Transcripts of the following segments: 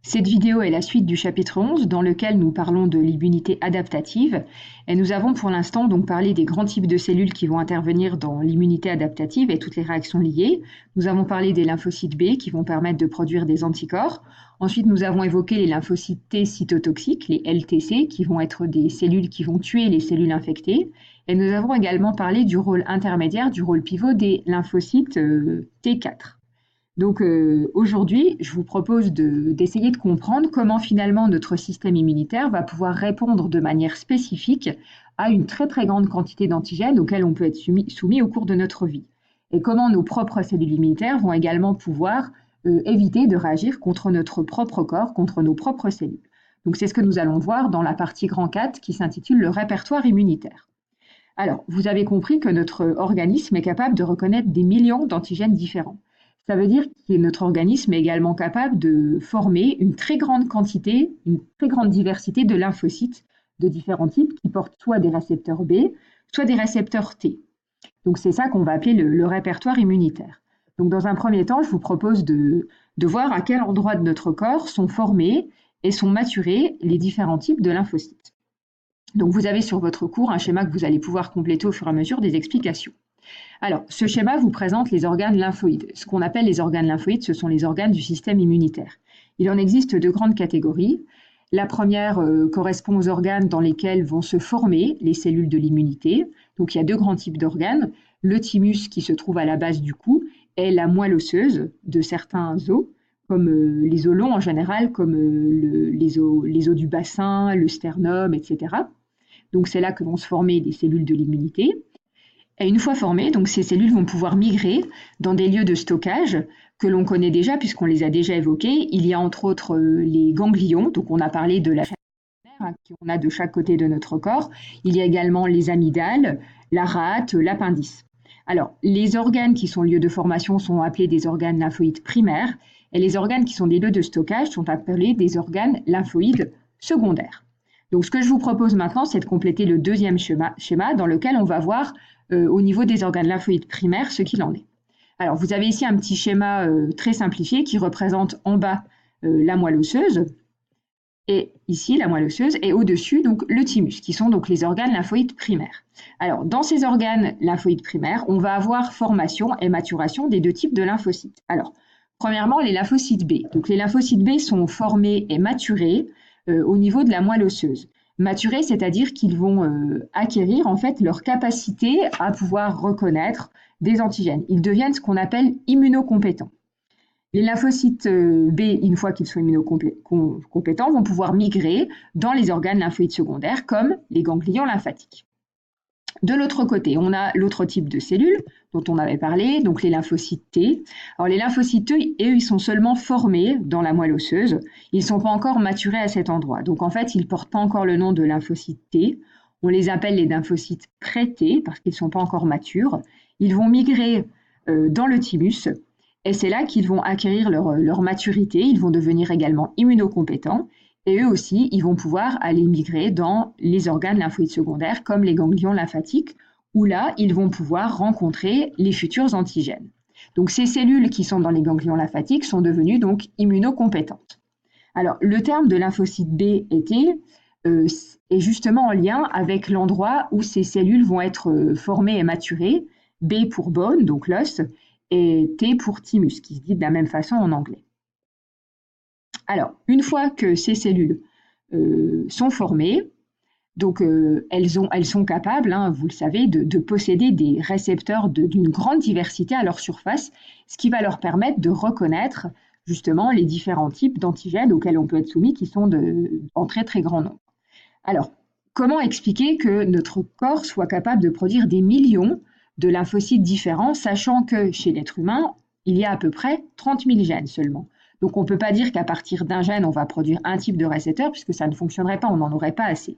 Cette vidéo est la suite du chapitre 11 dans lequel nous parlons de l'immunité adaptative et nous avons pour l'instant donc parlé des grands types de cellules qui vont intervenir dans l'immunité adaptative et toutes les réactions liées. Nous avons parlé des lymphocytes B qui vont permettre de produire des anticorps. Ensuite, nous avons évoqué les lymphocytes T cytotoxiques, les LTC, qui vont être des cellules qui vont tuer les cellules infectées. Et nous avons également parlé du rôle intermédiaire, du rôle pivot des lymphocytes T4. Donc aujourd'hui, je vous propose d'essayer de comprendre comment finalement notre système immunitaire va pouvoir répondre de manière spécifique à une très très grande quantité d'antigènes auxquels on peut être soumis au cours de notre vie. Et comment nos propres cellules immunitaires vont également pouvoir éviter de réagir contre notre propre corps, contre nos propres cellules. Donc c'est ce que nous allons voir dans la partie grand 4 qui s'intitule le répertoire immunitaire. Alors, vous avez compris que notre organisme est capable de reconnaître des millions d'antigènes différents. Ça veut dire que notre organisme est également capable de former une très grande quantité, une très grande diversité de lymphocytes de différents types qui portent soit des récepteurs B, soit des récepteurs T. Donc c'est ça qu'on va appeler le répertoire immunitaire. Donc dans un premier temps, je vous propose de voir à quel endroit de notre corps sont formés et sont maturés les différents types de lymphocytes. Donc vous avez sur votre cours un schéma que vous allez pouvoir compléter au fur et à mesure des explications. Alors, ce schéma vous présente les organes lymphoïdes. Ce qu'on appelle les organes lymphoïdes, ce sont les organes du système immunitaire. Il en existe deux grandes catégories. La première correspond aux organes dans lesquels vont se former les cellules de l'immunité. Donc, il y a deux grands types d'organes. Le thymus qui se trouve à la base du cou et la moelle osseuse de certains os, comme les os longs en général, comme les os du bassin, le sternum, etc. Donc, c'est là que vont se former les cellules de l'immunité. Et une fois formées, donc ces cellules vont pouvoir migrer dans des lieux de stockage que l'on connaît déjà puisqu'on les a déjà évoqués. Il y a entre autres les ganglions, donc on a parlé de la chaîne qu'on a de chaque côté de notre corps. Il y a également les amygdales, la rate, l'appendice. Alors, les organes qui sont lieux de formation sont appelés des organes lymphoïdes primaires et les organes qui sont des lieux de stockage sont appelés des organes lymphoïdes secondaires. Donc, ce que je vous propose maintenant, c'est de compléter le deuxième schéma dans lequel on va voir au niveau des organes lymphoïdes primaires ce qu'il en est. Alors, vous avez ici un petit schéma très simplifié qui représente en bas la moelle osseuse et ici la moelle osseuse et au-dessus donc le thymus qui sont donc les organes lymphoïdes primaires. Alors, dans ces organes lymphoïdes primaires, on va avoir formation et maturation des deux types de lymphocytes. Alors, premièrement, les lymphocytes B. Donc, les lymphocytes B sont formés et maturés au niveau de la moelle osseuse. Maturés, c'est-à-dire qu'ils vont acquérir en fait leur capacité à pouvoir reconnaître des antigènes. Ils deviennent ce qu'on appelle immunocompétents. Les lymphocytes B, une fois qu'ils sont immunocompétents, vont pouvoir migrer dans les organes lymphoïdes secondaires comme les ganglions lymphatiques. De l'autre côté, on a l'autre type de cellules dont on avait parlé, donc les lymphocytes T. Alors les lymphocytes T, eux, ils sont seulement formés dans la moelle osseuse. Ils ne sont pas encore maturés à cet endroit. Donc en fait, ils ne portent pas encore le nom de lymphocytes T. On les appelle les lymphocytes pré-T parce qu'ils ne sont pas encore matures. Ils vont migrer dans le thymus et c'est là qu'ils vont acquérir leur maturité. Ils vont devenir également immunocompétents. Et eux aussi, ils vont pouvoir aller migrer dans les organes lymphoïdes secondaires comme les ganglions lymphatiques, où là, ils vont pouvoir rencontrer les futurs antigènes. Donc ces cellules qui sont dans les ganglions lymphatiques sont devenues donc immunocompétentes. Alors le terme de lymphocyte B et T est justement en lien avec l'endroit où ces cellules vont être formées et maturées, B pour bone, donc l'os, et T pour thymus, qui se dit de la même façon en anglais. Alors, une fois que ces cellules sont formées, donc elles sont capables, hein, vous le savez, de posséder des récepteurs d'une grande diversité à leur surface, ce qui va leur permettre de reconnaître justement les différents types d'antigènes auxquels on peut être soumis, qui sont en très très grand nombre. Alors, comment expliquer que notre corps soit capable de produire des millions de lymphocytes différents, sachant que chez l'être humain, il y a à peu près 30 000 gènes seulement. Donc on ne peut pas dire qu'à partir d'un gène, on va produire un type de récepteur, puisque ça ne fonctionnerait pas, on n'en aurait pas assez.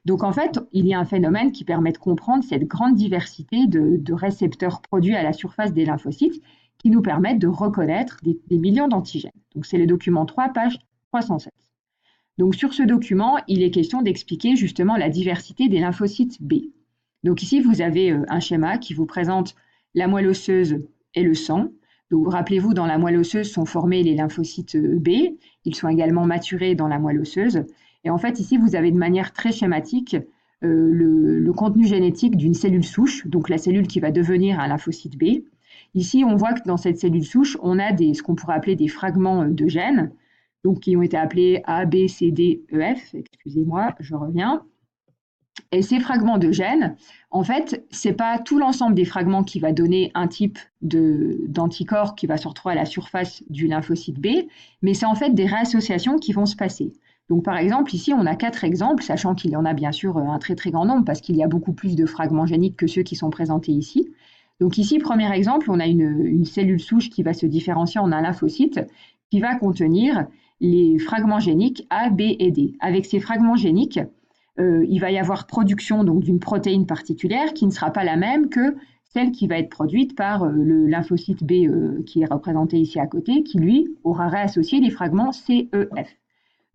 Donc en fait, il y a un phénomène qui permet de comprendre cette grande diversité de récepteurs produits à la surface des lymphocytes qui nous permettent de reconnaître des millions d'antigènes. Donc c'est le document 3, page 307. Donc sur ce document, il est question d'expliquer justement la diversité des lymphocytes B. Donc ici, vous avez un schéma qui vous présente la moelle osseuse et le sang. Donc, rappelez-vous, dans la moelle osseuse sont formés les lymphocytes B. Ils sont également maturés dans la moelle osseuse. Et en fait, ici, vous avez de manière très schématique le contenu génétique d'une cellule souche, donc la cellule qui va devenir un lymphocyte B. Ici, on voit que dans cette cellule souche, on a ce qu'on pourrait appeler des fragments de gènes, donc qui ont été appelés A, B, C, D, E, F. Excusez-moi, je reviens. Et ces fragments de gènes, en fait, ce n'est pas tout l'ensemble des fragments qui va donner un type d'anticorps qui va se retrouver à la surface du lymphocyte B, mais c'est en fait des réassociations qui vont se passer. Donc par exemple, ici, on a 4 exemples, sachant qu'il y en a bien sûr un très très grand nombre, parce qu'il y a beaucoup plus de fragments géniques que ceux qui sont présentés ici. Donc ici, premier exemple, on a une cellule souche qui va se différencier en un lymphocyte qui va contenir les fragments géniques A, B et D. Avec ces fragments géniques, il va y avoir production donc d'une protéine particulière qui ne sera pas la même que celle qui va être produite par le lymphocyte B qui est représenté ici à côté, qui lui aura réassocié les fragments C, E, F.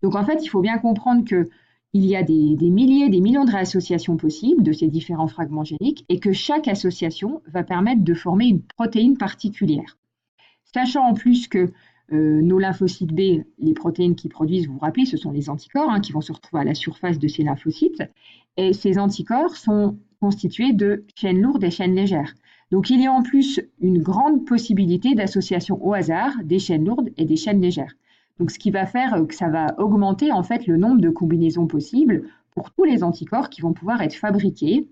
Donc en fait, il faut bien comprendre qu'il y a des milliers, des millions de réassociations possibles de ces différents fragments géniques et que chaque association va permettre de former une protéine particulière. Sachant en plus que nos lymphocytes B, les protéines qu'ils produisent, vous vous rappelez, ce sont les anticorps qui vont se retrouver à la surface de ces lymphocytes. Et ces anticorps sont constitués de chaînes lourdes et chaînes légères. Donc il y a en plus une grande possibilité d'association au hasard des chaînes lourdes et des chaînes légères. Donc ce qui va faire que ça va augmenter en fait le nombre de combinaisons possibles pour tous les anticorps qui vont pouvoir être fabriqués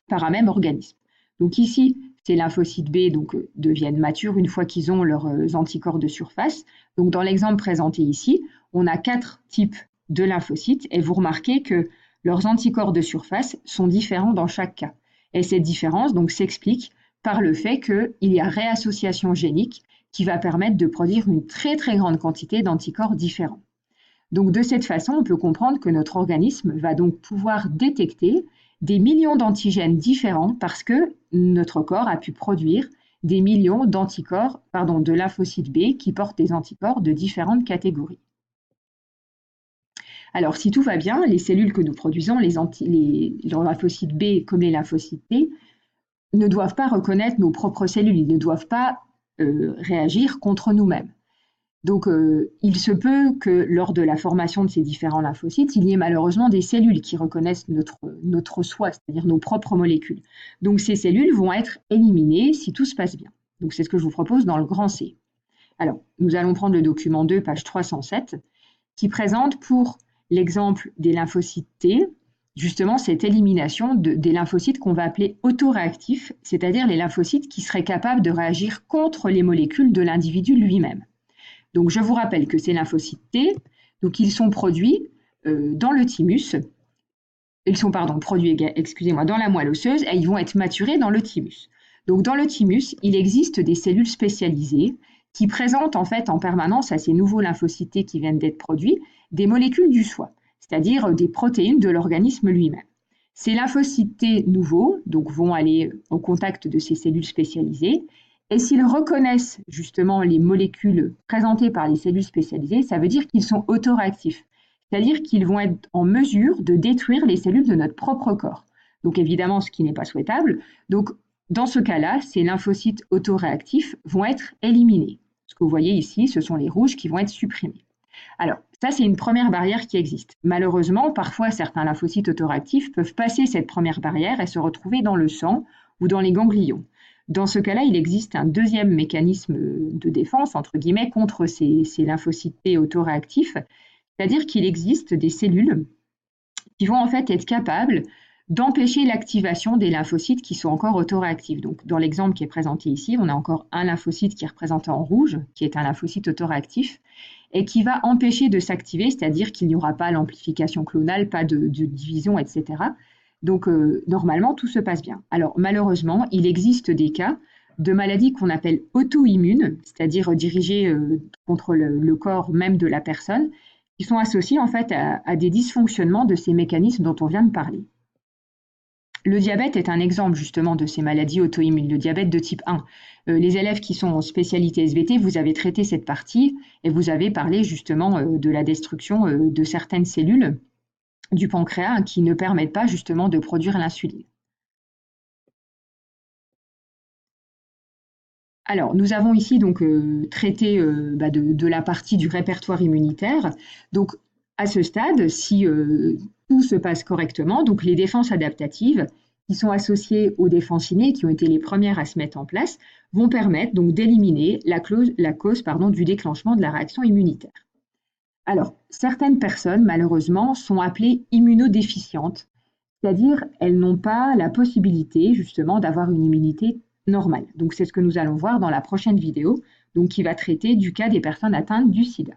par un même organisme. Donc ici, ces lymphocytes B deviennent matures une fois qu'ils ont leurs anticorps de surface. Donc dans l'exemple présenté ici, on a 4 types de lymphocytes et vous remarquez que leurs anticorps de surface sont différents dans chaque cas. Et cette différence s'explique par le fait qu'il y a réassociation génique qui va permettre de produire une très très grande quantité d'anticorps différents. Donc de cette façon, on peut comprendre que notre organisme va donc pouvoir détecter des millions d'antigènes différents parce que notre corps a pu produire des millions d'anticorps, de lymphocytes B qui portent des anticorps de différentes catégories. Alors si tout va bien, les cellules que nous produisons, les lymphocytes B comme les lymphocytes T, ne doivent pas reconnaître nos propres cellules, ils ne doivent pas réagir contre nous-mêmes. Donc, il se peut que lors de la formation de ces différents lymphocytes, il y ait malheureusement des cellules qui reconnaissent notre soi, c'est-à-dire nos propres molécules. Donc, ces cellules vont être éliminées si tout se passe bien. Donc, c'est ce que je vous propose dans le grand C. Alors, nous allons prendre le document 2, page 307, qui présente pour l'exemple des lymphocytes T, justement cette élimination des lymphocytes qu'on va appeler autoréactifs, c'est-à-dire les lymphocytes qui seraient capables de réagir contre les molécules de l'individu lui-même. Donc, je vous rappelle que ces lymphocytes T, ils sont produits dans le thymus. Ils sont produits, excusez-moi, dans la moelle osseuse et ils vont être maturés dans le thymus. Donc, dans le thymus, il existe des cellules spécialisées qui présentent en fait en permanence à ces nouveaux lymphocytes T qui viennent d'être produits des molécules du soi, c'est-à-dire des protéines de l'organisme lui-même. Ces lymphocytes T nouveaux vont aller au contact de ces cellules spécialisées. Et s'ils reconnaissent justement les molécules présentées par les cellules spécialisées, ça veut dire qu'ils sont autoréactifs, c'est-à-dire qu'ils vont être en mesure de détruire les cellules de notre propre corps. Donc évidemment, ce qui n'est pas souhaitable. Donc dans ce cas-là, ces lymphocytes autoréactifs vont être éliminés. Ce que vous voyez ici, ce sont les rouges qui vont être supprimés. Alors, ça, c'est une première barrière qui existe. Malheureusement, parfois, certains lymphocytes autoréactifs peuvent passer cette première barrière et se retrouver dans le sang ou dans les ganglions. Dans ce cas-là, il existe un deuxième mécanisme de défense, entre guillemets, contre ces lymphocytes T autoréactifs, c'est-à-dire qu'il existe des cellules qui vont en fait être capables d'empêcher l'activation des lymphocytes qui sont encore autoréactifs. Donc, dans l'exemple qui est présenté ici, on a encore un lymphocyte qui est représenté en rouge, qui est un lymphocyte autoréactif, et qui va empêcher de s'activer, c'est-à-dire qu'il n'y aura pas l'amplification clonale, pas de division, etc. Donc, normalement, tout se passe bien. Alors, malheureusement, il existe des cas de maladies qu'on appelle auto-immunes, c'est-à-dire dirigées contre le corps même de la personne, qui sont associées en fait à des dysfonctionnements de ces mécanismes dont on vient de parler. Le diabète est un exemple justement de ces maladies auto-immunes, le diabète de type 1. Les élèves qui sont en spécialité SVT, vous avez traité cette partie et vous avez parlé justement de la destruction de certaines cellules du pancréas qui ne permettent pas justement de produire l'insuline. Alors, nous avons ici donc traité de la partie du répertoire immunitaire. Donc, à ce stade, si tout se passe correctement, donc les défenses adaptatives qui sont associées aux défenses innées, qui ont été les premières à se mettre en place, vont permettre donc d'éliminer la cause pardon, du déclenchement de la réaction immunitaire. Alors, certaines personnes, malheureusement, sont appelées immunodéficientes, c'est-à-dire elles n'ont pas la possibilité justement d'avoir une immunité normale. Donc c'est ce que nous allons voir dans la prochaine vidéo, donc qui va traiter du cas des personnes atteintes du sida.